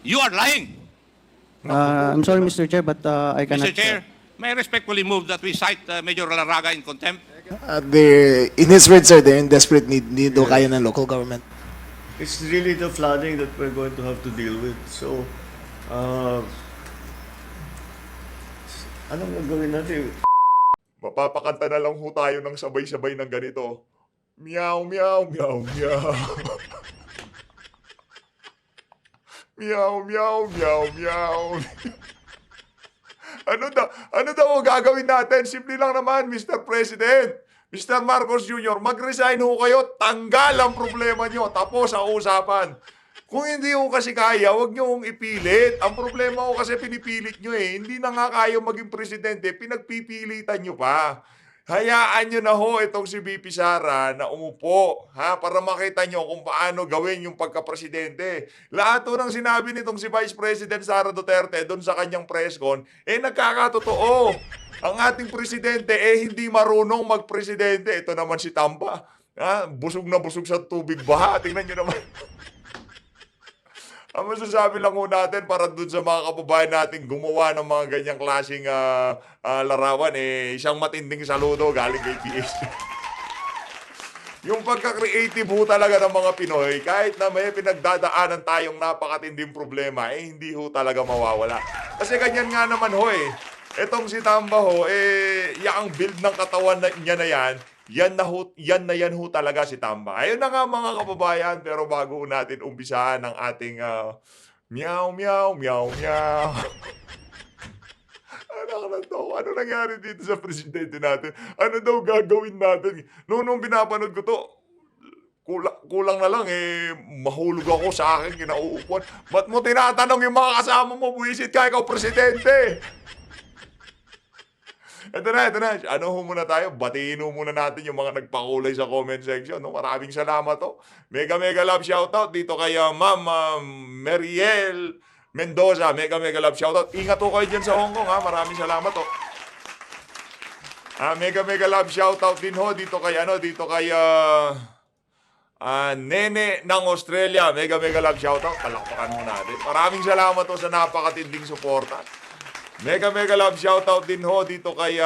You are lying. I'm sorry, Mr. Chair, but I cannot. Mr. Chair, may I respectfully move that we cite Major Laraga in contempt? In his words, sir, they're in desperate need daw kaya ng local government. It's really the flooding that we're going to have to deal with. So, anong gagawin natin? Mapapakanta na lang ho tayo ng sabay-sabay ng ganito. Meow, meow, meow, meow. Meow, meow, meow, meow. Ano daw ang gagawin natin? Simple lang naman, Mr. President. Mr. Marcos Jr., mag-resign ho kayo, tanggal ang problema nyo, tapos ang usapan. Kung hindi ho kasi kaya, huwag nyo hong ipilit. Ang problema ho kasi pinipilit nyo eh. Hindi na nga kayo maging presidente, pinagpipilitan nyo pa. Hayaan nyo na ho itong si VP Sara na umupo, ha, para makita nyo kung paano gawin yung pagka-presidente. Lahat ho ng sinabi nitong si Vice President Sara Duterte doon sa kanyang press con, nagkakatotoo. Ang ating presidente hindi marunong mag-presidente. Ito naman si Tamba. Ha? Busog na busog sa tubig baha. Tingnan nyo naman. Ang masasabi lang ho natin para dun sa mga kababayan natin gumawa ng mga ganyang klaseng larawan, isang matinding saludo galing kay PS. Yung pagka-creative ho talaga ng mga Pinoy, kahit na may pinagdadaanan tayong napakatinding problema, hindi ho talaga mawawala. Kasi ganyan nga naman ho Etong si Tamba ho, yung build ng katawan niya na yan na ho talaga si Tamba. Ayun na nga mga kababayan, pero bago natin umpisahan ang ating meow, meow, meow, meow. Ano nangyari dito sa presidente natin? Ano daw gagawin natin? Nung pinapanood ko to, kulang na lang mahulog ako sa akin, kinauupuan. Ba't mo tinatanong yung mga kasama mo, buwisit ka, ikaw presidente? Ito na. Ano ho muna tayo? Batiin ho muna natin yung mga nagpakulay sa comment section. No? Maraming salamat to. Mega love shoutout dito kay Ma'am Mariel Mendoza. Mega love shoutout. Ingat ho kayo dyan sa Hong Kong. Ha? Maraming salamat to. Mega love shoutout din ho dito kay Nene ng Australia. Mega love shoutout. Palakpakan ho natin. Maraming salamat to sa napakatinding suporta. Mega love shoutout din ho dito kay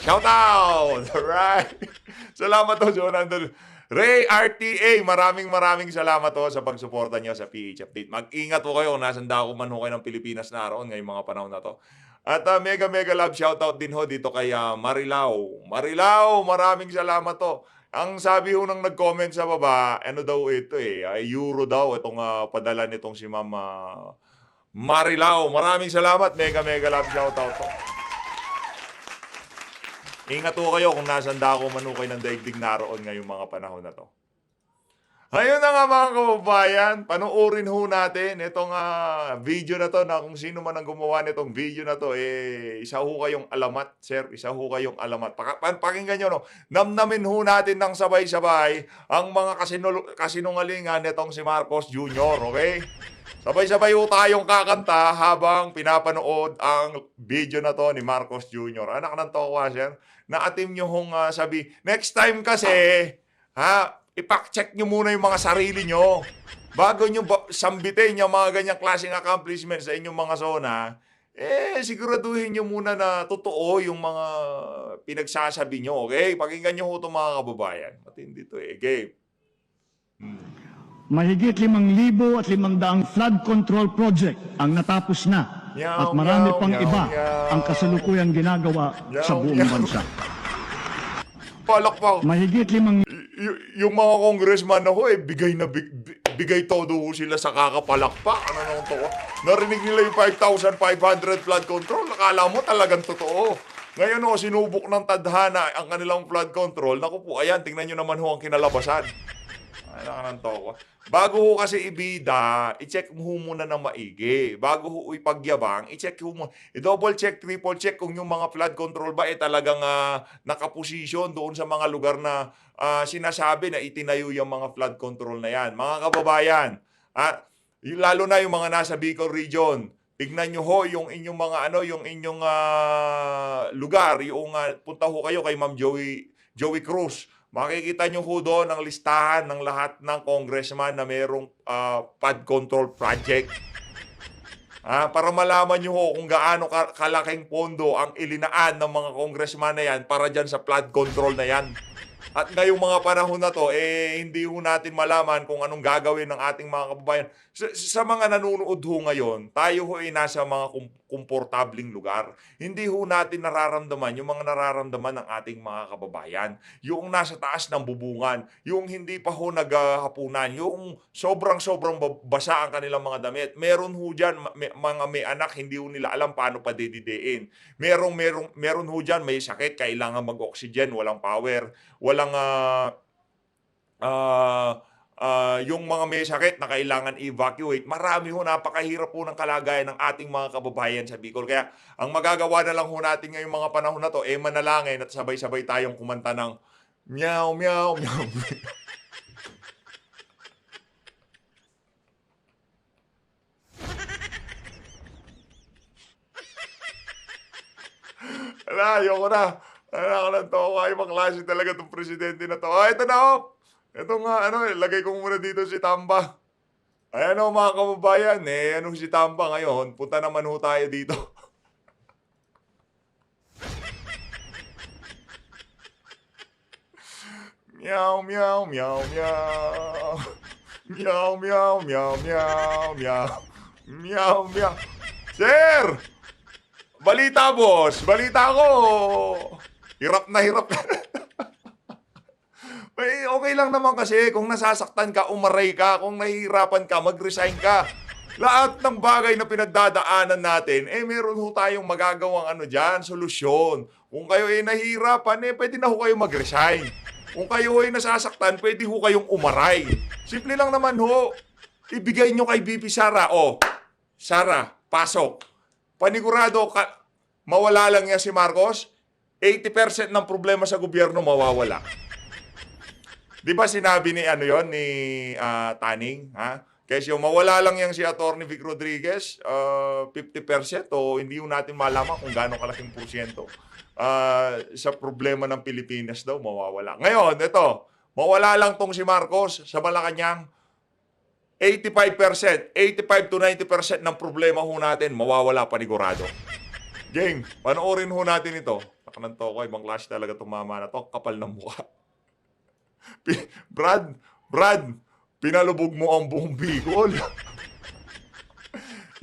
shoutout! Right. Salamat ho, Jonathan. Ray RTA, maraming salamat ho sa pagsuporta niyo sa PH Update. Mag-ingat ho kayo kung nasan dako man ho kayo ng Pilipinas naroon ngayong mga panahon na to. At mega love shoutout din ho dito kay Marilao. Marilao, maraming salamat ho. Ang sabi ho nang nag-comment sa baba, ano daw ito euro daw itong padala nitong si Mama Marilao. Maraming salamat, mega love shoutout po. Ingat ho kayo kung nasan dako man ho kayo ng daigdig naroon ngayong mga panahon na to. Ayun na nga mga kababayan, panoorin ho natin itong video na to na kung sino man ang gumawa nitong video na to, isa ho kayong alamat, sir, isa ho kayong alamat. Pakinggan nyo, no? Namnamin ho natin ng sabay-sabay ang mga kasinungalingan nitong si Marcos Jr., okay? Sabay-sabay ho tayong kakanta habang pinapanood ang video na to ni Marcos Jr. Anak ng towa, sir, na atim nyo hong sabi, next time kasi, ipak-check nyo muna yung mga sarili nyo. Bago nyo sambitin yung mga ganyang klaseng accomplishments sa inyong mga zona, siguraduhin nyo muna na totoo yung mga pinagsasabi nyo, okay? Pakinggan nyo ho itong mga kababayan. Matindi to game. Mahigit 5,500 flood control project ang natapos na at marami pang iba ang kasalukuyang ginagawa sa buong bansa. Palakpak. Mahigit 5 yung mga congressman na ho, bigay todo ho sila sa kakapalakpak. Ano nang to? Narinig nila yung 5,500 flood control. Nakala mo talagang totoo. Ngayon ho, sinubok ng tadhana ang kanilang flood control. Naku po, ayan, tingnan nyo naman ho ang kinalabasan. Ay, nakananto ko. Bago ho kasi ibida, i-check mo muna ng maigi. Bago ho ipagyabang, i-check mo muna. I-double check, triple check kung yung mga flood control ba talagang nakaposisyon doon sa mga lugar na sinasabi na itinayo yung mga flood control na yan. Mga kababayan, lalo na yung mga nasa Bicol region, tignan nyo ho yung inyong mga yung inyong lugar, yung punta ho kayo kay Ma'am Joey Cruz. Makikita nyo ho doon ang listahan ng lahat ng congressman na mayroong flood control project. Para malaman nyo ho kung gaano kalaking pondo ang ilinaan ng mga congressman na yan para dyan sa flood control na yan. At ngayong mga panahon na to, hindi ho natin malaman kung anong gagawin ng ating mga kababayan. Sa mga nanonood ho ngayon, tayo ho ay nasa mga komportabling lugar. Hindi ho natin nararamdaman yung mga nararamdaman ng ating mga kababayan. Yung nasa taas ng bubungan, yung hindi pa ho naghahapunan, yung sobrang basa ang kanilang mga damit. Meron ho dyan, mga may anak, hindi ho nila alam paano pa dididiin. Meron ho dyan, may sakit, kailangan mag-oxygen, walang power, walang yung mga may sakit na kailangan evacuate. Marami ho, napakahirap po ng kalagayan ng ating mga kababayan sa Bicol. Kaya ang magagawa na lang ho natin ngayong mga panahon na to, manalangin at sabay-sabay tayong kumanta ng meow, meow, meow. Ayoko na. Ako lang to. Ay, maklase talaga itong presidente na to. Ito na ho. Ito nga, lagay ko muna dito si Tamba. Ayan o mga kababayan, anong si Tamba ngayon? Punta naman ho tayo dito. Meow, meow, meow, meow. Meow, meow, meow, meow, meow. Meow, meow. Sir! Balita, boss! Balita ko! Hirap na hirap na. Okay lang naman kasi kung nasasaktan ka, umaray ka, kung nahihirapan ka, mag-resign ka. Lahat ng bagay na pinagdadaanan natin, meron ho tayong magagawang solusyon. Kung kayo nahihirapan, pwede na ho kayo mag-resign. Kung kayo nasasaktan, pwede ho kayong umaray. Simple lang naman ho. Ibigay nyo kay BP Sara. Sara, pasok. Panigurado, mawala lang yan si Marcos, 80% ng problema sa gobyerno mawawala. Di ba sinabi ni ni Taning, Kasi yung mawala lang yan si Atty. Vic Rodriguez, 50% o hindi yung natin malaman kung gaano kalaking porsyento. Sa problema ng Pilipinas daw, mawawala. Ngayon, ito, mawala lang tong si Marcos sa Malacanang, 85%, 85 to 90% ng problema ho natin, mawawala panigurado. Gang, panoorin ho natin ito. Nakananto ko, ibang klase talaga itong mama na to, kapal ng mukha. Brad, pinalubog mo ang buong Bicol.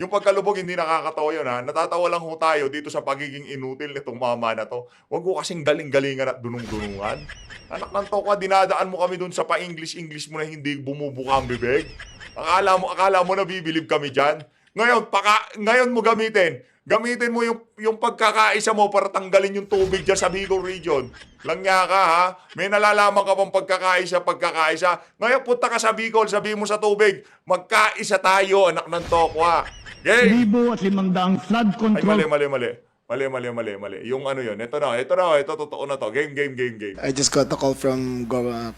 Yung pagkalubog, hindi nakakatawa yun, Natatawa lang ho tayo dito sa pagiging inutil nitong mama na to. Huwag ko kasing galing-galingan at dunong-dunungan. Anak ng toka, dinadaan mo kami dun sa pa-English mo na hindi bumubuka ang bibig. Akala mo na bibilib kami dyan. Ngayon mo gamitin. Gamitin mo yung pagkakaisa mo para tanggalin yung tubig dyan sa Bicol region. Langya ka, May nalalaman ka pang pagkakaisa. Ngayon punta ka sa Bicol, sabihin mo sa tubig, magkaisa tayo, anak ng tokwa. Okay? 1,500 flood control. Mali. Yung yun. Ito totoo na to. Game. I just got a call from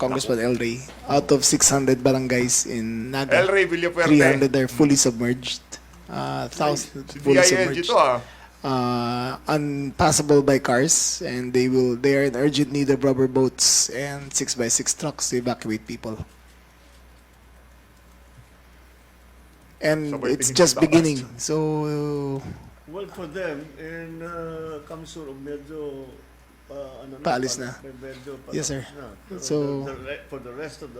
Congressman El Rey. Out of 600 barangays in Naga, El Rey Villafuerte. 300 are fully submerged. 1,000 fully DILG submerged. to, Unpassable by cars, and they are in urgent need of rubber boats and 6x6 trucks to evacuate people. And Sabay it's tingin just sa taas. beginning. So Well, for them, in Kamsur, medyo, Paalis na. Medyo Yes, sir. na. Pero So- for the rest of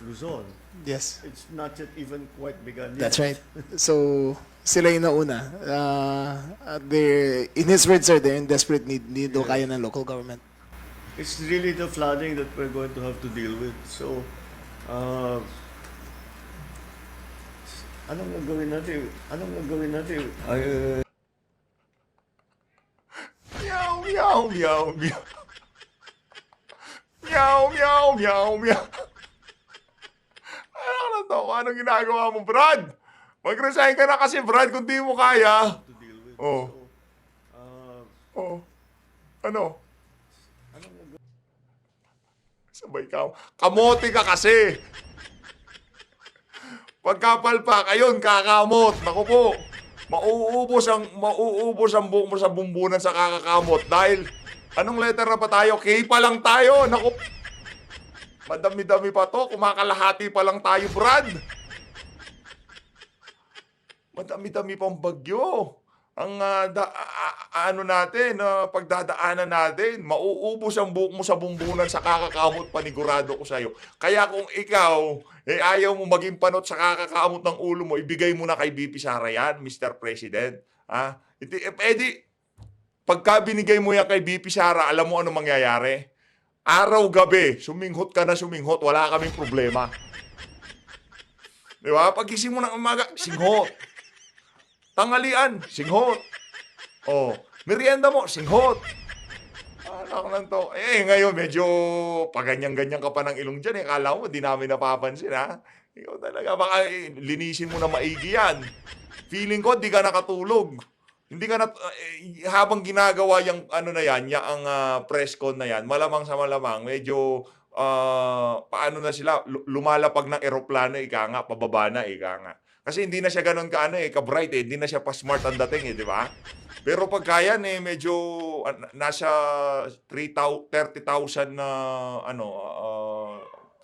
Luzon, yes, it's not yet even quite begun yet. that's right. So sila yung nauna. In his words, sir, they're in desperate need. Hindi daw kaya ng local government. It's really the flooding that we're going to have to deal with. So, anong gagawin natin? Meow, meow, meow, meow. Meow, meow, meow, meow. Anong ginagawa mo, Brad? Mag-resign ka na kasi, Brad, kung di mo kaya. To deal with. Oh. So, Ano? Sabay ka. Kamote ka kasi. Pagkapalpak, ayun, kakamot. Naku po. Mauubos ang buhok mo sa bumbunan sa kakakamot dahil anong letter na pa tayo? K pa lang tayo. Naku, madami-dami pa to. Kumakalahati pa lang tayo, Brad. Madami-dami pang bagyo. Ang pagdadaanan natin, mauubos ang buhok mo sa bumbunan sa kakakamot, panigurado ko sa'yo. Kaya kung ikaw, ayaw mo maging panot sa kakakamot ng ulo mo, ibigay mo na kay BP Sara yan, Mr. President. Pagka binigay mo yan kay BP Sara, alam mo ano mangyayari? Araw-gabi, suminghot ka na suminghot, wala kaming problema. Di ba? Pagising mo ng umaga, singhot. Tanghalian, singhot. Oh, merienda mo, singhot. Anak lang to. Ngayon, medyo paganyan-ganyan ka pa ng ilong dyan. Kala mo, di namin napapansin, ha? Ikaw talaga, baka linisin mo na maigi yan. Feeling ko, di ka nakatulog. Hindi ka habang ginagawa yung yung press con na yan, malamang sa malamang, medyo, paano na sila, lumalapag ng eroplano, ika nga, pababa na, ika nga. Kasi hindi na siya ganun ka-bright hindi na siya pa-smart ang dating di ba? Pero pagka yan medyo nasa 30,000 na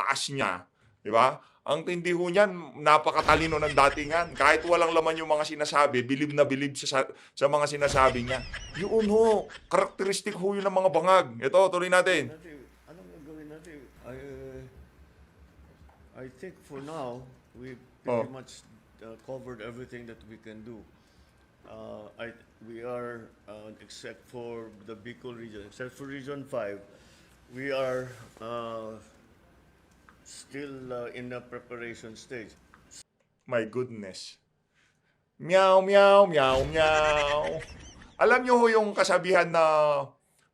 taas niya, di ba? Ang tindi ho niyan, napakatalino ng datingan. Kahit walang laman yung mga sinasabi, bilib na bilib sa mga sinasabi niya. Yun ho, karakteristik ho yun ng mga bangag. Ito, tuloy natin. Anong gagawin natin? I think for now, we pretty much covered everything that we can do. We are, except for the Bicol region, except for Region 5, we are still in the preparation stage. My goodness. Meow, meow, meow, meow. Alam nyo ho yung kasabihan na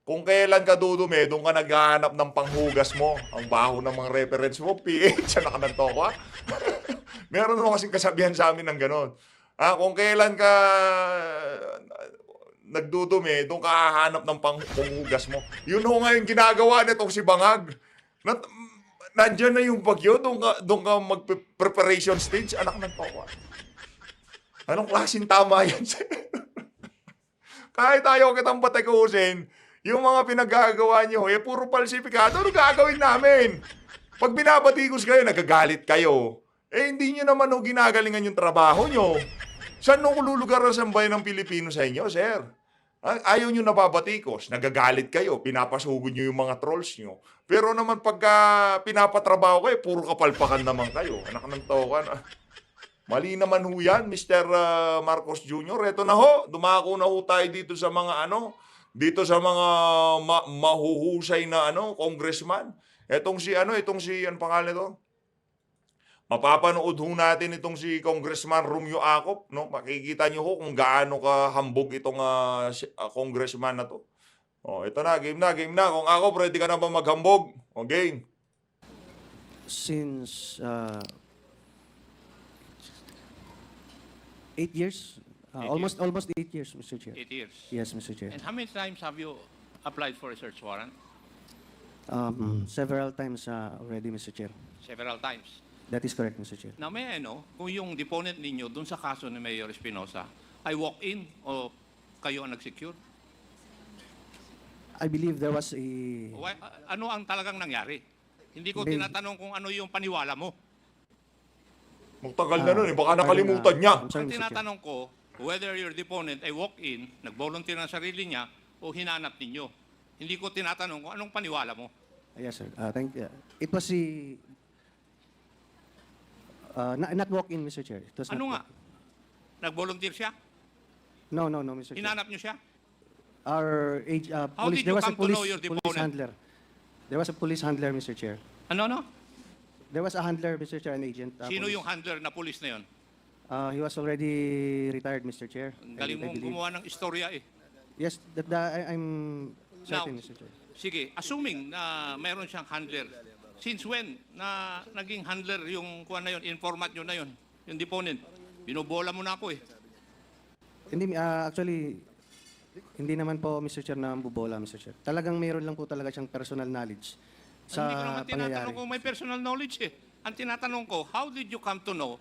kung kailan ka dudumi, doon ka naghahanap ng panghugas mo. Ang baho ng mga reference mo, PH, anak ng toko, Meron naman kasing kasabihan sa amin ng gano'n. Kung kailan ka nagdudumi, doon ka hahanap ng panghugas mo. Yun ho nga yung ginagawa nitong si Bangag. Nandiyan na yung bagyo, doon ka mag-preparation stage, anak ng toko. Anong klaseng tama yan? Kahit ayaw kitang batikusin, yung mga pinagagawa niyo, puro falsifikado, ano gagawin namin? Pag binabatikos kayo, nagagalit kayo. Hindi nyo naman ginagalingan yung trabaho nyo. Saan nung lulugaran sa bayan ng Pilipino sa inyo, sir? Ayaw nyo nababatikos, nagagalit kayo, pinapasugod nyo yung mga trolls nyo. Pero naman pagka pinapatrabaho kayo, puro kapalpakan naman kayo. Anak ng tokan. Mali naman ho yan, Mr. Marcos Jr. Eto na ho, dumako na ho tayo dito sa mga dito sa mga mahuhusay na congressman. Itong si ano pangalan ito? Mapapanood ho natin itong si Congressman Romeo Acop, no? Makikita niyo ho kung gaano ka hambog itong congressman na to. Ito na, game na. Kung Acop, ready ka na ba maghambog? Game. Since 8 years, almost 8 years, Mr. Chair. 8 years. Yes, Mr. Chair. And how many times have you applied for a search warrant? Several times already, Mr. Chair. Several times. That is correct, Mr. Chair. Now, may I know, kung yung deponent ninyo dun sa kaso ni Mayor Espinosa ay walk-in o kayo ang nag-secure? I believe there was a... Ano ang talagang nangyari? Hindi ko Hindi. tinatanong kung ano yung paniwala mo. Magtagal na nun baka nakalimutan niya. I'm sorry, Ang Mr. Chair. tinatanong ko, whether your deponent ay walk-in, nag-volunteer ng sarili niya, o hinanap ninyo. Hindi ko tinatanong kung anong paniwala mo. Yes, sir. Thank you. It was the... not walk-in, Mr. Chair. It was Ano not nga? Nag-volunteer siya? No, Mr. Chair. Hinanap niyo siya? Our How did you come to know your police deponent? handler. There was a police handler, Mr. Chair. Ano? There was a handler, Mr. Chair, an agent. Sino police. yung handler na pulis na yun? He was already retired, Mr. Chair. Ang galing I mong believe. gumawa ng istorya eh. Yes, I'm certain, Now, Mr. Chair. Sige, assuming na mayroon siyang handler, since when na naging handler yung kuha na yun, informant yun na yun, yung deponent? Binobola mo na ako eh. Hindi, actually, hindi naman po, Mr. Chair, na bubola, Mr. Chair. Talagang mayroon lang po talaga siyang personal knowledge sa Hindi ko naman tinatanong pangyayari. kung may personal knowledge eh. Ang tinatanong ko, how did you come to know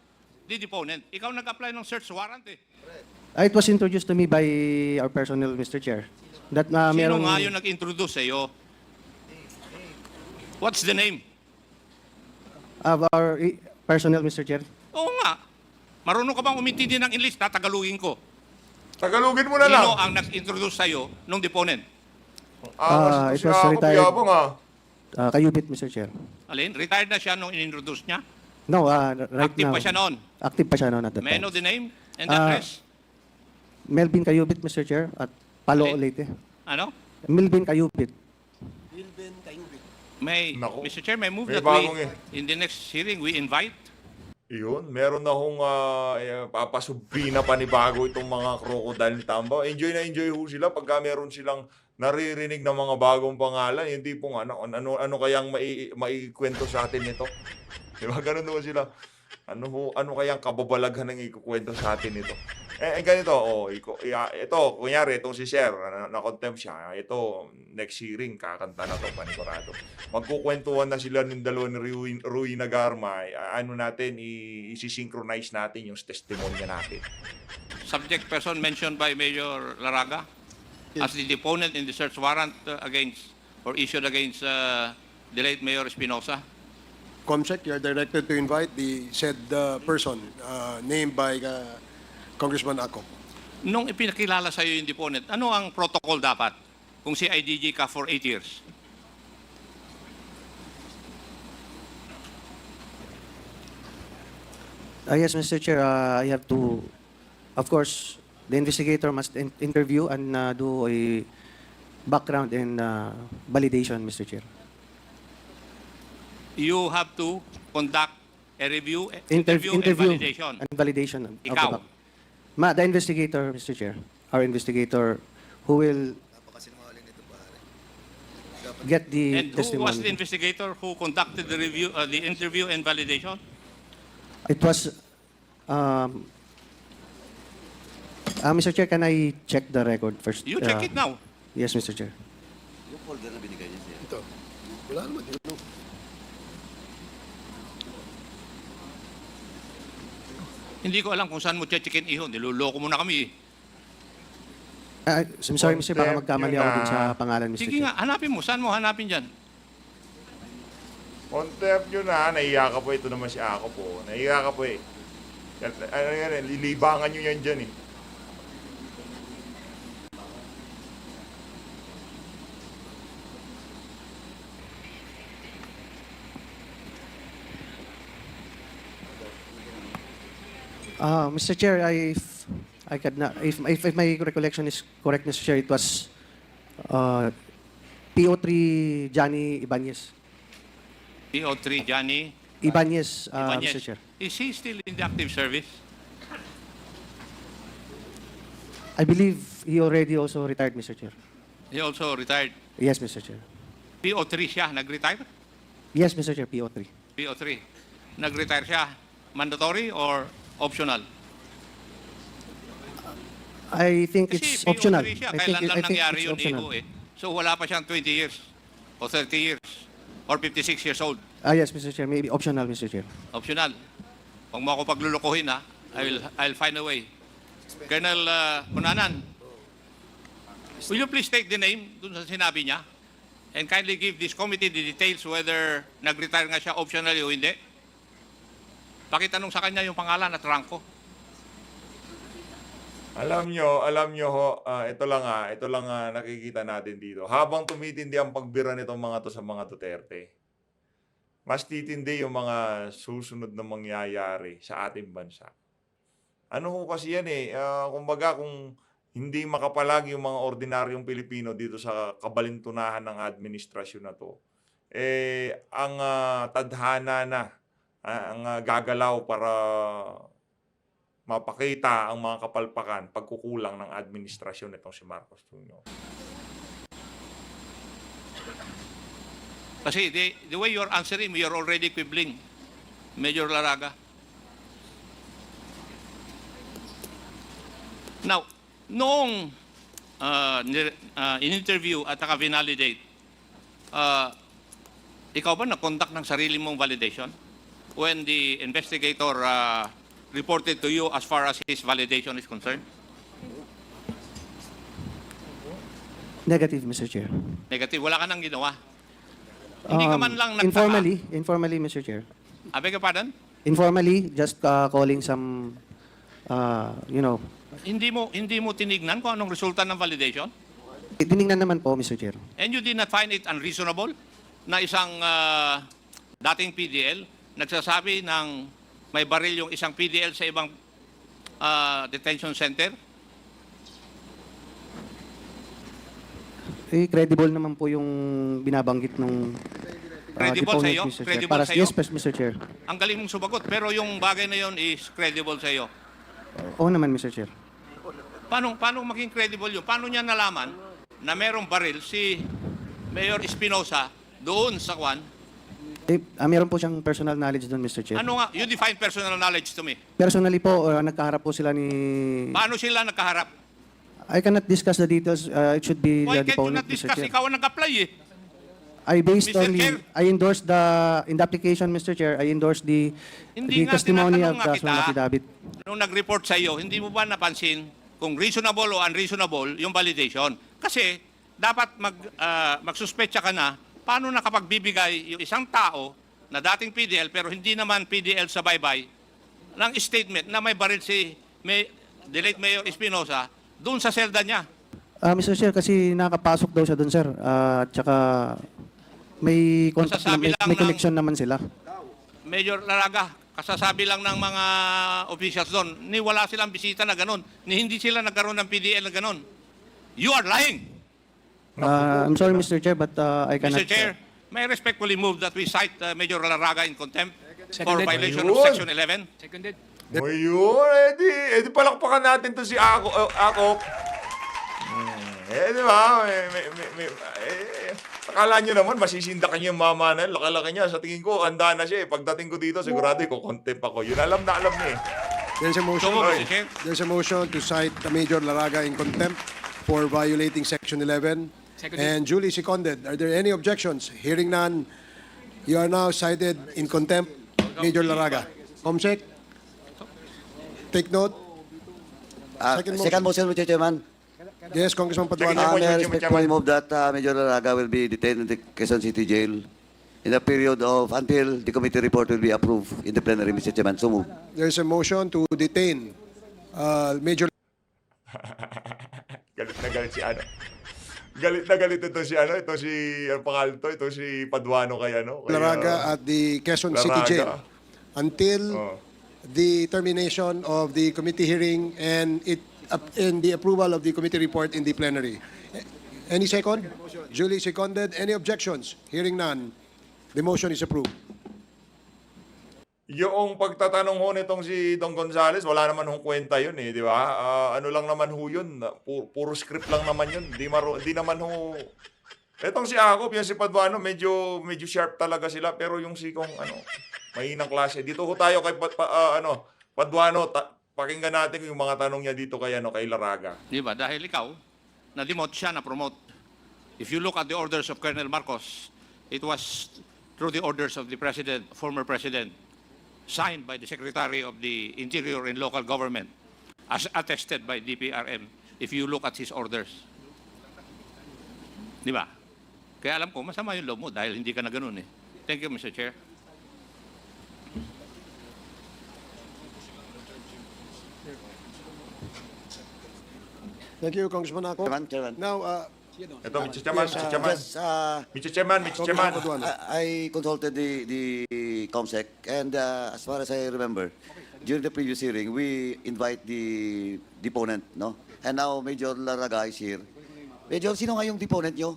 the deponent? Ikaw nag-apply ng search warrant eh. It was introduced to me by our personnel, Mr. Chair. That Sino meron, nga yung nag-introduce sa iyo? What's the name? of our personnel, Mr. Chair. Oo nga. Marunong ka bang umintindi ng English? Tatagalugin ko. Tagalogin mo na lang. Sino ang nag-introduce sa iyo nung deponent? It was retired. Kayubit, Mr. Chair. Alin? Retired na siya nung in-introduce niya? No, right Active now. pa siya noon? Active pa siya noon at that May I time. know the name and Ah, address? Melvin Kayubit, Mr. Chair, at Palo Okay. Leyte. Ano? Melvin Kayubit. Naku. Mr. Chair, may move May that bagong in the next hearing, we invite. Iyon, meron na hong papasubpi na panibago itong mga crocodile ni Tambaw. Enjoy na enjoy ho sila pagka meron silang naririnig ng mga bagong pangalan. Yung tipong ano kayang maikwento sa atin nito? Di ba? Ganun ho sila. Ano kayang kababalaghan ng ikukwento sa atin ito? Ganito, ito, kunyari, itong si Sir, na-contempt siya. Ito, next hearing, kakanta na to, panigurado. Magkukwentuhan na sila ng dalawa ni Rui Nagarma. Isi-synchronize natin yung testimonya natin. Subject person mentioned by Major Laraga as the deponent in the search warrant against or issued against the late Mayor Espinosa. Comsec, you are directed to invite the said person named by Congressman Akop. Nung ipinakilala sa iyo yung deponent, ano ang protocol dapat kung si IDG ka for 8 years? Yes, Mr. Chair, I have to, of course, the investigator must interview and do a background and validation, Mr. Chair. You have to conduct a review, interview and validation. And validation of the Ikaw. the investigator, Mr. Chair, our investigator who will get the And who testimony. was the investigator who conducted the review, the interview and validation? It was, Mr. Chair, can I check the record first? You check it now. Yes, Mr. Chair. Ito. Wala naman. Hindi ko alam kung saan mo checkin iho. Niloloko mo na kami eh. I'm sorry, Mr. Baka Contempt magkamali yun ako din na. sa pangalan, Mr. Sige Chair. nga, hanapin mo. Saan mo hanapin dyan? Contempt nyo na, naiya ka po. Ito naman si Ako po. Naiya ka po eh. Lilibangan nyo yan dyan eh. Mr. Chair, I could not, if my recollection is correct, Mr. Chair, it was PO3 Johnny Ibanez. PO3 Johnny Ibanez, Ibanez. Mr. Chair. Is he still in the active service? I believe he already also retired, Mr. Chair. He also retired. Yes, Mr. Chair. PO3 siya, nag-retire? Yes, Mr. Chair, PO3. PO3. Nag-retire siya. Mandatory or optional? I think Kasi it's optional. PO3 siya, I think, kailan lang I think nangyari it's yun optional. iho eh. So wala pa siyang 20 years or 30 years or 56 years old. Yes, Mr. Chair, maybe optional, Mr. Chair. Optional. Huwag mo ako paglulukuhin ha. I'll find a way. Colonel Cunanan, will you please take the name dun sa sinabi niya and kindly give this committee the details whether nag-retire nga siya optionally o hindi? Pakitanong sa kanya yung pangalan at rangko. Alam nyo ho, ito lang nakikita natin dito. Habang tumitindi ang pagbira nitong mga to sa mga Duterte, mas titindi yung mga susunod na mangyayari sa ating bansa. Ano ho kasi yan eh, kumbaga kung hindi makapalag yung mga ordinaryong Pilipino dito sa kabalintunahan ng administrasyon na to, ang tadhana na, ang gagalaw para mapakita ang mga kapalpakan, pagkukulang ng administrasyon nitong si Marcos Jr. Kasi the way you're answering, you're already quibbling, Major Laraga. Now, noong in-interview at saka validate, ikaw ba nag-conduct ng sarili mong validation when the investigator reported to you as far as his validation is concerned? Negative, Mr. Chair. Negative, wala ka nang ginawa. Hindi ka man lang nagtaka. Informally, Mr. Chair. I beg your pardon? Informally, just calling some, you know, Hindi mo tinignan kung anong resulta ng validation? tinignan naman po, Mr. Chair. And you did not find it unreasonable na isang dating PDL nagsasabi ng may baril yung isang PDL sa ibang detention center? Credible naman po yung binabanggit ng Credible sa iyo? Mr. Chair. Credible sa iyo? Yes, Mr. Chair. Ang galing mong sumagot, pero yung bagay na yon is credible sa iyo. Oo naman, Mr. Chair. Paano maging credible yun? Paano niya nalaman na merong baril si Mayor Espinosa doon sa Kwan? Meron po siyang personal knowledge doon, Mr. Chair. Ano nga? You define personal knowledge to me. Personally po, nagkaharap po sila ni... Paano sila nagkaharap? I cannot discuss the details. It should be Why the can't you deponent, not Mr. discuss? Chair. Ikaw ang nag-apply eh. Mr. Chair. I endorsed in the application, Mr. Chair, I endorsed the Hindi nga, testimony of tinatanong nga the kita. sworn affidavit. Nung nag-report sa iyo, hindi mo ba napansin kung reasonable o unreasonable yung validation? Kasi dapat magsuspecha ka na paano nakapagbibigay yung isang tao na dating PDL pero hindi naman PDL sa baybay ng statement na may baril si late Mayor Espinosa doon sa selda niya. Mr. Chair, kasi nakapasok daw siya doon, sir. At saka may contact Masasabi lang may ng- connection naman sila. Major Laraga, kasasabi lang ng mga officials doon, ni wala silang bisita na ganun, ni hindi sila nagkaroon ng PDL na ganun. You are lying, I'm sorry, Mr. Chair, but I cannot... Mr. Chair. May I respectfully move that we cite Major Laraga in contempt for Seconded. violation of Ayun. Section 11. Seconded. O yun, edi palakpakan natin to si Ako. Di ba? Akala nyo naman, masisindakan niyo yung mama na, laki-laki niya. Sa tingin ko, handa na siya eh. Pagdating ko dito, sigurado ko-contempt ako. Yun, alam na niya eh. There's a motion. So move, Mr. Chair. There's a motion to cite Major Laraga in contempt for violating Section 11 Seconded. and duly seconded. Are there any objections? Hearing none, you are now cited in contempt, Major Laraga. Comsec, take note. Second motion, Mr. Chairman. Yes, Congressman Sige, Paduano. Motion, May I Chairman. respectfully move that Major Laraga will be detained in the Quezon City Jail in a period of until the committee report will be approved in the plenary, Mr. Chairman. So move. There's a motion to detain Major Galit na galit si ano. Galit na galit ito si ano, ito si pangalan to, ito si Paduano kay ano. Kay, Laraga at the Quezon City Laraga. Jail until Oh. the termination of the committee hearing and the approval of the committee report in the plenary. Any second? Duly seconded. Any objections? Hearing none. The motion is approved. Yung pagtatanong ho nitong si Don Gonzales, wala naman hong kwenta yun eh, di ba? Ano lang naman ho yun, puro script lang naman yun. Di naman ho... Etong si Akop, yung si Paduano, medyo sharp talaga sila, pero yung si kong mahinang klase. Dito ho tayo kay Paduano, pakinggan natin yung mga tanong niya dito kay Laraga. Di ba? Dahil ikaw, na-demote siya, na-promote. If you look at the orders of Colonel Marcos, it was through the orders of the President, former President, signed by the Secretary of the Interior and Local Government, as attested by DPRM, if you look at his orders. Di ba? Kaya alam ko, masama yung loob mo dahil hindi ka na ganun eh. Thank you, Mr. Chair. Thank you, Congressman Ako. Chairman. Now, Ito, Mr. Chairman, Yes, Mr. Chairman. Just, Mr. Chairman, Mr. Chairman. Congressman Paduano. I consulted the COMSEC, and as far as I remember, during the previous hearing, we invite the deponent, no? And now Major Laraga is here. Major, sino nga yung deponent nyo?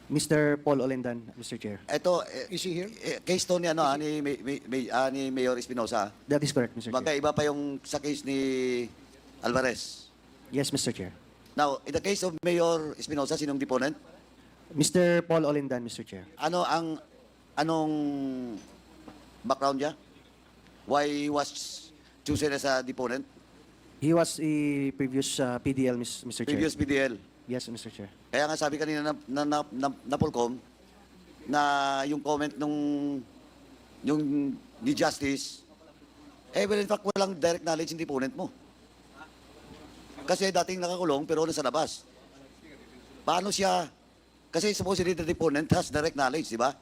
Mr. Paul Olendan, Mr. Chair. Ito, Is he here? case to ni, ni Mayor Espinosa. That is correct, Mr. Chair. Magkaiba pa yung sa case ni Alvarez. Yes, Mr. Chair. Now, in the case of Mayor Espinosa, sinong deponent? Mr. Paul Olendan, Mr. Chair. Anong background niya? Why he was chosen as a deponent? He was a previous PDL, Mr. Chair. Previous PDL. Yes, Mr. Chair. Kaya nga sabi kanina na Polcom na yung comment yung ni Justice, well, in fact, walang direct knowledge yung deponent mo. Kasi dating nakakulong pero nasa labas. paano siya, kasi supposedly the deponent has direct knowledge, di ba?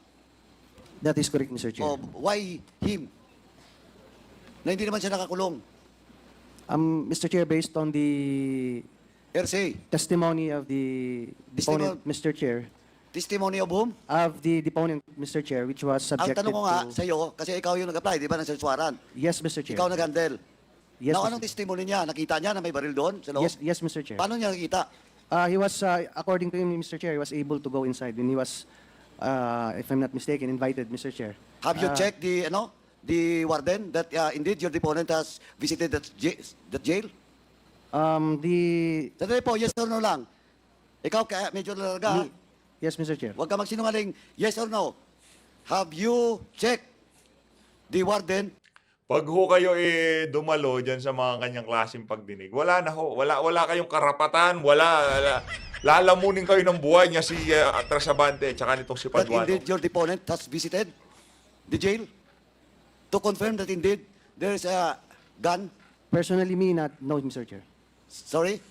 That is correct, Mr. Chair. O why him? Na hindi naman siya nakakulong. Mr. Chair, based on the Hearsay. testimony of the deponent, Mr. Chair, Testimony of whom? of the deponent, Mr. Chair, which was Ang subjected tanong ko nga to... sa iyo, kasi ikaw yung nag-apply, di ba, ng search warrant? Yes, Mr. Chair. Ikaw nag-handle. Yes, Now, Mr. anong testimony niya? Nakita niya na may baril doon sa loob? Yes, Mr. Chair. Paano niya nakita? He was, according to him, Mr. Chair, he was able to go inside when he was, if I'm not mistaken, invited, Mr. Chair. Have you checked the warden that indeed your deponent has visited that jail? The... Sandali po, yes or no lang. Ikaw, Major Larga, Yes, Mr. Chair. huwag ka magsinungaling. Yes or no? Have you checked the warden? Pag ho kayo dumalo dyan sa mga kanyang klaseng pagdinig, wala na ho. Wala kayong karapatan. Lalamunin kayo ng buhay niya si Trasabante tsaka nitong si That Paduano. indeed your deponent has visited the jail? To confirm that indeed there is a gun? Personally, me not, no, Mr. Chair. Sorry?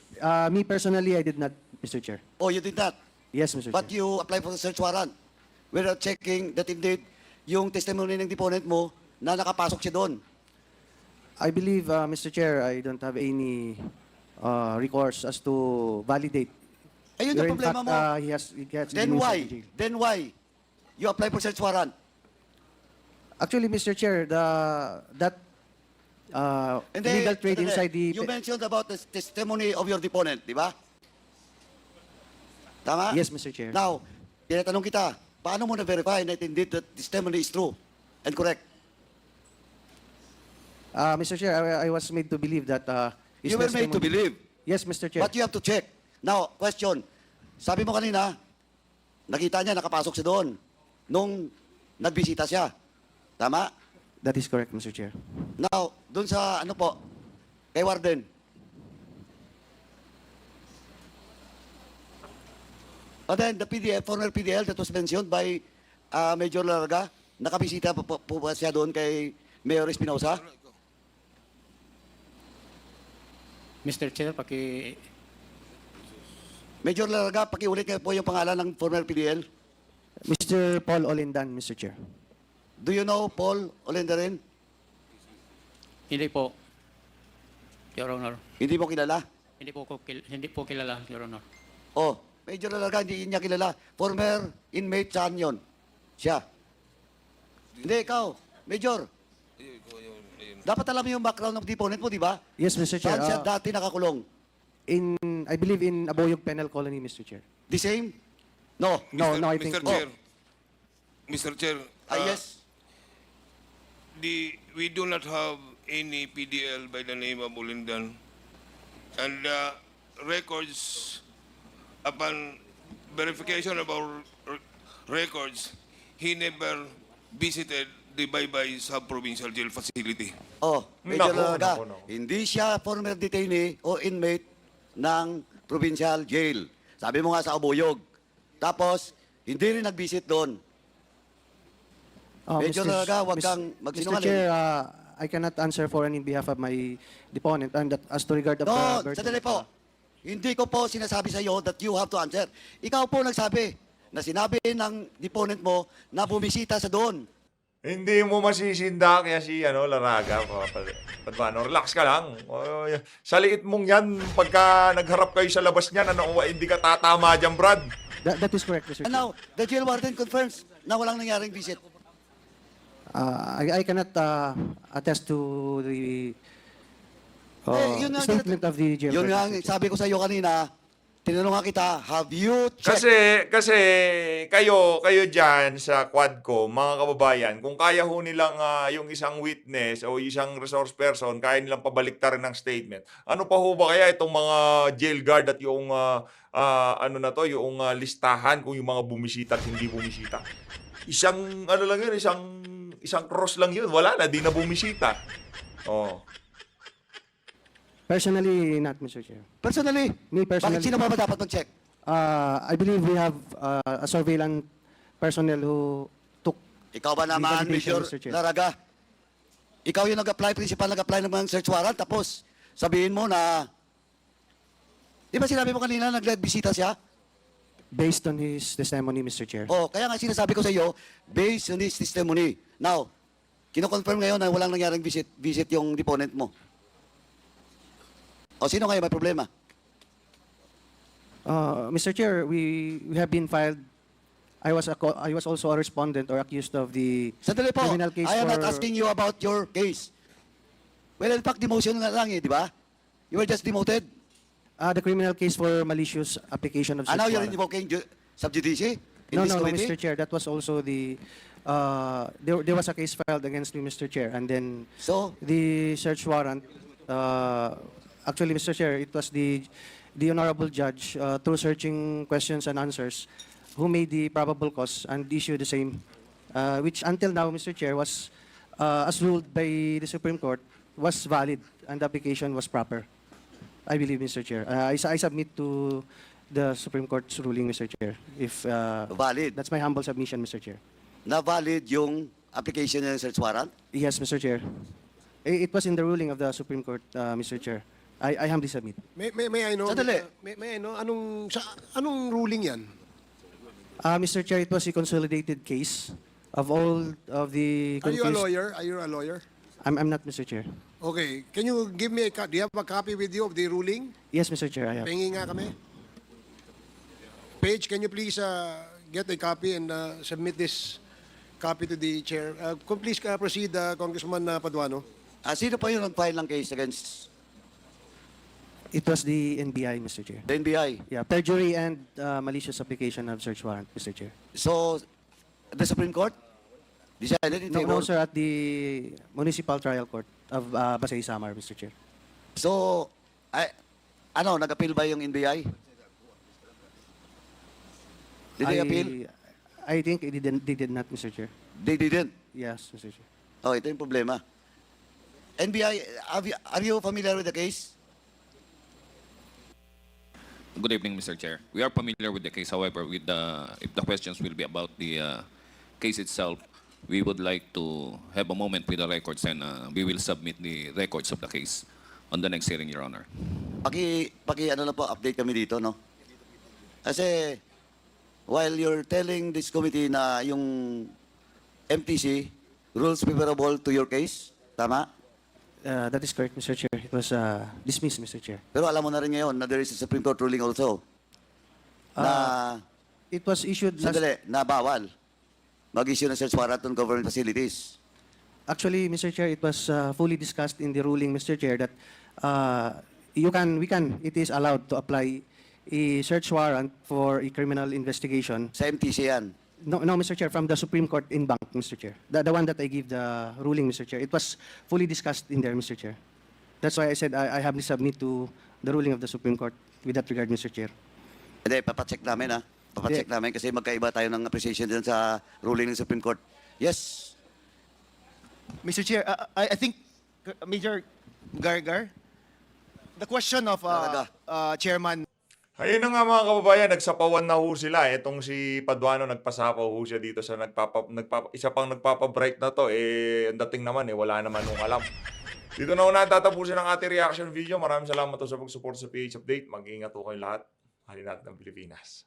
Me personally, I did not, Mr. Chair. Oh, you did not? Yes, Mr. But Chair. you applied for the search warrant without checking that indeed yung testimony ng deponent mo na nakapasok siya doon. I believe, Mr. Chair, I don't have any recourse as to validate. Ayun Where ang in problema fact, mo. he has Then been why? inside the jail. Then why? You apply for search warrant. Actually, Mr. Chair, that And then, illegal trade inside the... You mentioned about the testimony of your deponent, di ba? Tama? Yes, Mr. Chair. Now, tinatanong kita, paano mo na-verify that indeed that testimony is true and correct? Mr. Chair, I was made to believe that... his You were made to testimony- believe. Yes, Mr. Chair. But you have to check. Now, question. Sabi mo kanina, nakita niya, nakapasok siya doon nung nagbisita siya. Tama? That is correct, Mr. Chair. Now, doon sa ano po, kay Warden. And then the PDL, former PDL that was mentioned by Major Larga, nakabisita po ba siya doon kay Mayor Espinosa? Mr. Chair, Major Larga, pakiulit niyo po yung pangalan ng former PDL. Mr. Paul Olendan, Mr. Chair. Do you know Paul Olendarin? Hindi po, Your Honor. Hindi mo kilala? Hindi po kilala, Your Honor. Oh, Major Larga, hindi niya kilala. Former inmate saan yun? Siya. Hindi, ikaw. Major. Dapat alam mo yung background ng deponent mo, di ba? Yes, Mr. Chair. Saan siya dati nakakulong? I believe in Aboyog Penal Colony, Mr. Chair. The same? No. No, I think... Mr. Chair, Mr. Chair, Yes. we do not have any PDL by the name of Ulindan. And records, upon verification of our records, he never visited the Baybay Sub-Provincial Jail Facility. Oh, Major Nako, Larga, nako. hindi siya former detainee o inmate ng provincial jail. Sabi mo nga sa Abuyog. Tapos, hindi rin nag-visit doon. Medyo Larga, wag kang Mr. magsinungaling. Chair, I cannot answer for any behalf of my deponent. And that, as to regard of No, the... sandali po. Hindi ko po sinasabi sa iyo that you have to answer. Ikaw po nagsabi na sinabi ng deponent mo na bumisita sa doon. Hindi mo masisinda kaya si Laraga. Paduano, relax ka lang. Sa liit mong yan, pagka nagharap kayo sa labas niyan, hindi ka tatama dyan, Brad. That is correct, Mr. And Chair. now, the jail warden confirms na walang nangyaring visit. I cannot attest to the Yun nga, statement of the jail. Yun nga, warden, Mr. Chair. sabi ko sa iyo kanina, tinanong nga kita, have you checked? Kasi kayo dyan sa Quadco, mga kababayan, kung kaya ho nilang yung isang witness o isang resource person, kaya nilang pabaliktarin ng statement. Ano pa ho ba kaya itong mga jail guard at yung yung listahan kung yung mga bumisita at hindi bumisita? Isang lang yun, isang cross lang yun. Wala na, di na bumisita. Oh. Personally, not, Mr. Chair. Personally, Me personally. bakit sino ba dapat mag-check? I believe we have a surveillance personnel who took... Ikaw ba naman, Validation, Major Mr. Chair. Laraga? Ikaw yung nag-apply, principal nag-apply ng mga search warrant, tapos sabihin mo na, di ba sinabi mo kanina nag-lead bisita siya? based on his testimony, Mr. Chair. Oh, kaya nga sinasabi ko sa iyo, based on his testimony. Now, kino-confirm ngayon na walang nangyaring visit yung deponent mo. O sino ngayon may problema? Mr. Chair, we have been filed. I was also a respondent or accused of the Sandali po, criminal case I am for... not asking you about your case. Well, in fact, demotion nga lang eh, di ba? You were just demoted. the criminal case for malicious application of And search now you're warrant. invoking sub judice in No, this no, no, committee? Mr. Chair. That was also the... there was a case filed against me, Mr. Chair, and then So, the search warrant, actually, Mr. Chair, it was the honorable judge, through searching questions and answers, who made the probable cause and issued the same, which until now, Mr. Chair, was, as ruled by the Supreme Court, was valid and the application was proper. I believe, Mr. Chair. I submit to the Supreme Court's ruling, Mr. Chair. If valid. that's my humble submission, Mr. Chair. Na valid yung application ng search warrant? Yes, Mr. Chair. It was in the ruling of the Supreme Court, Mr. Chair. I humbly submit. May I know? Sandali. May I know anong ruling yan? Mr. Chair, it was a consolidated case of all of the... Are you a confused- lawyer? Are you a lawyer? I'm not, Mr. Chair. Okay. Can you give me do you have a copy with you of the ruling? Yes, Mr. Chair, I have. Pengi nga kami. Paige, can you please get a copy and submit this copy to the chair? Please proceed, Congressman Paduano. Sino pa yung nag-file ng case against It was the NBI, Mr. Chair. the NBI? Yeah, perjury and malicious application of search warrant, Mr. Chair. So, the Supreme Court decided in No, favor? no, sir, at the Municipal Trial Court of Pasay Samar, Mr. Chair. So, nag-appeal ba yung NBI? Did they appeal? I think they did not, Mr. Chair. They didn't. Yes, Mr. Chair. Oh, ito yung problema. NBI, are you familiar with the case? Good evening, Mr. Chair. We are familiar with the case. However, if the questions will be about the case itself, we would like to have a moment with the records and we will submit the records of the case on the next hearing, Your Honor. Ano na po, update kami dito, no? Kasi, while you're telling this committee na yung MTC rules favorable to your case, tama? That is correct, Mr. Chair. It was dismissed, Mr. Chair. Pero alam mo na rin ngayon na there is a Supreme Court ruling also na, It was issued last... sandali, na bawal mag-issue ng search warrant on government facilities. Actually, Mr. Chair, it was fully discussed in the ruling, Mr. Chair, that it is allowed to apply a search warrant for a criminal investigation. Sa MTC yan. No, Mr. Chair, from the Supreme Court in bank, Mr. Chair. The one that I give the ruling, Mr. Chair. It was fully discussed in there, Mr. Chair. That's why I said I have to submit to the ruling of the Supreme Court with that regard, Mr. Chair. Hindi, papacheck namin ha. Papacheck namin kasi magkaiba tayo ng appreciation dyan sa ruling ng Supreme Court. Yes. Mr. Chair, I think Major Gargar, the question of Chairman. Ayun na nga mga kababayan, nagsapawan na ho sila. Itong si Paduano nagpasapaw ho siya dito sa isa pang nagpapa-break na to. Ang dating naman wala naman nung alam. Dito na ho natatapusin ang ating reaction video. Maraming salamat po sa pag-support sa PH Update. Mag-iingat po kayong lahat. Halina't ng Pilipinas.